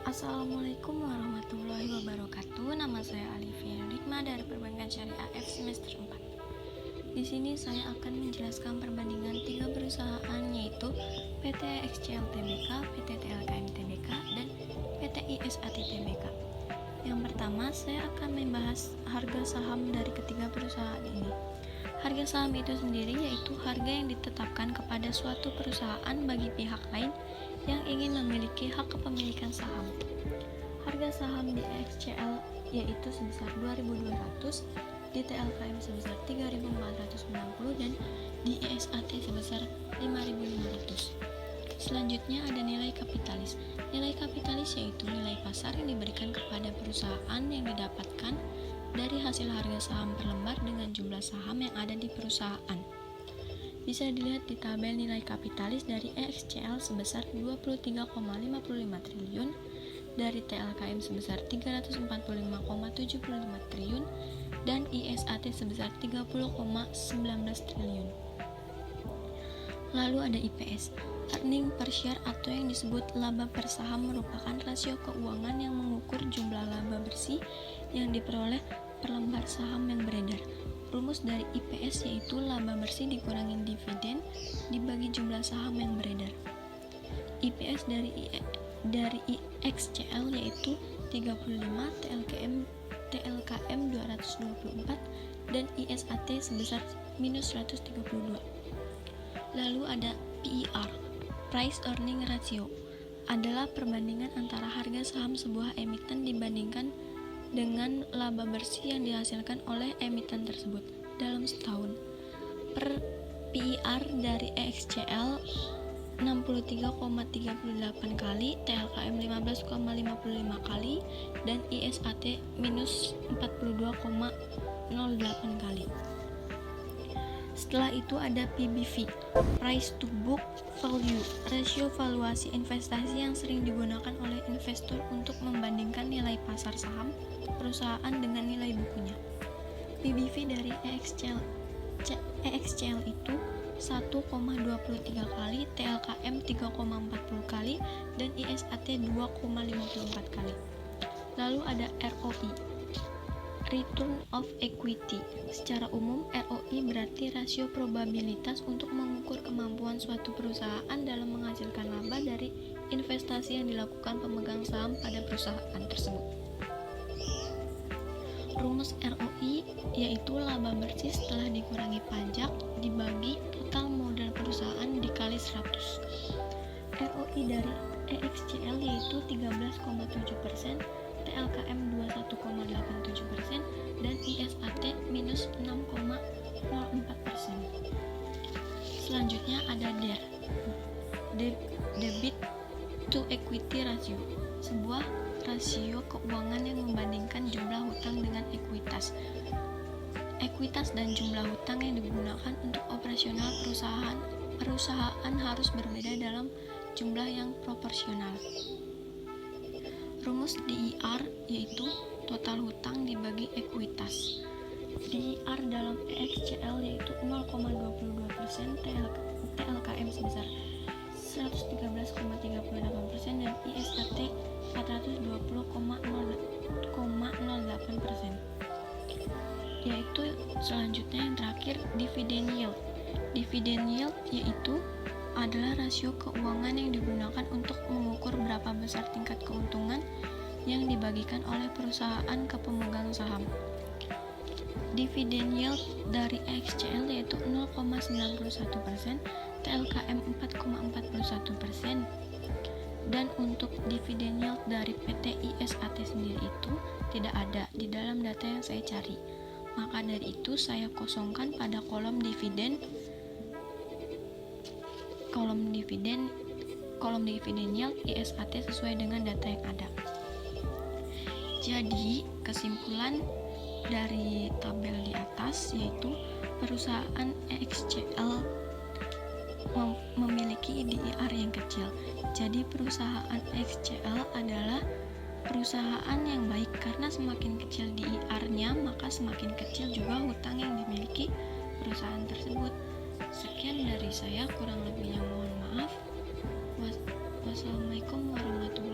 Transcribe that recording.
Assalamualaikum warahmatullahi wabarakatuh. Nama saya Alifia Rikma dari Perbankan Syariah F semester 4. Di sini saya akan menjelaskan perbandingan 3 perusahaan, yaitu PT XCL Tbk, PT TLKM Tbk, dan PT ISAT Tbk. Yang pertama, saya akan membahas harga saham dari ketiga perusahaan ini. Harga saham itu sendiri yaitu harga yang ditetapkan kepada suatu perusahaan bagi pihak lain yang ingin memiliki hak kepemilikan saham. Harga saham di XCL yaitu sebesar 2.200, di TLKM sebesar 3.490, dan di ISAT sebesar 5.500. Selanjutnya ada nilai kapitalis. Nilai kapitalis yaitu nilai pasar yang diberikan kepada perusahaan yang didapatkan dari hasil harga saham per lembar dengan jumlah saham yang ada di perusahaan. Bisa dilihat di tabel nilai kapitalis dari XCL sebesar 23,55 triliun, dari TLKM sebesar 345,75 triliun, dan ISAT sebesar 30,19 triliun. Lalu ada IPS, earning per share atau yang disebut laba per saham, merupakan rasio keuangan yang mengukur jumlah laba bersih yang diperoleh per lembar saham yang beredar. Rumus dari IPS yaitu laba bersih dikurangi dividen dibagi jumlah saham yang beredar. IPS dari XCL yaitu 35, TLKM 224, dan ISAT sebesar minus 132. Lalu ada PER, Price Earning Ratio, adalah perbandingan antara harga saham sebuah emiten dibandingkan dengan laba bersih yang dihasilkan oleh emiten tersebut dalam setahun. Per PER dari XCL 63,38 kali, TLKM 15,55 kali, dan ISAT minus 42,08 kali. Setelah itu ada PBV, Price to Book Value, rasio valuasi investasi yang sering digunakan oleh investor untuk membandingkan nilai pasar saham perusahaan dengan nilai bukunya. PBV dari EXCL itu 1,23 kali, TLKM 3,40 kali, dan ISAT 2,54 kali. Lalu ada ROI, Return of Equity. Secara umum, ROI berarti rasio probabilitas untuk mengukur kemampuan suatu perusahaan dalam menghasilkan laba dari investasi yang dilakukan pemegang saham pada perusahaan tersebut. Rumus ROI yaitu laba bersih setelah dikurangi pajak dibagi total modal perusahaan dikali 100. ROI dari EXCL yaitu 13,7%, TLKM 21,87%, dan ISAT minus 6,04%. Selanjutnya ada DER, Debit to Equity Ratio, sebuah rasio keuangan yang membandingkan jumlah hutang dengan ekuitas. Ekuitas dan jumlah hutang yang digunakan untuk operasional perusahaan harus berbeda dalam jumlah yang proporsional. Rumus DIR yaitu total hutang dibagi ekuitas. DIR dalam EXCL yaitu 0,22%, TLKM sebesar 113,38%, dan ISAT 420,08%. Yaitu selanjutnya yang terakhir dividend yield. Dividend yield yaitu adalah rasio keuangan yang digunakan untuk mengukur berapa besar tingkat keuntungan yang dibagikan oleh perusahaan ke pemegang saham. Dividend yield dari XCL yaitu 0,91%, TLKM 4,41%, dan untuk dividend yield dari PT ISAT sendiri itu tidak ada di dalam data yang saya cari. Maka dari itu saya kosongkan pada kolom dividen yield ISAT sesuai dengan data yang ada. Jadi kesimpulan dari tabel di atas yaitu perusahaan XCL memiliki DIR yang kecil. Jadi perusahaan XCL adalah perusahaan yang baik karena semakin kecil DIR-nya maka semakin kecil juga hutang yang dimiliki perusahaan tersebut. Sekian dari saya, kurang lebihnya mohon maaf. Wassalamualaikum warahmatullahi wabarakatuh.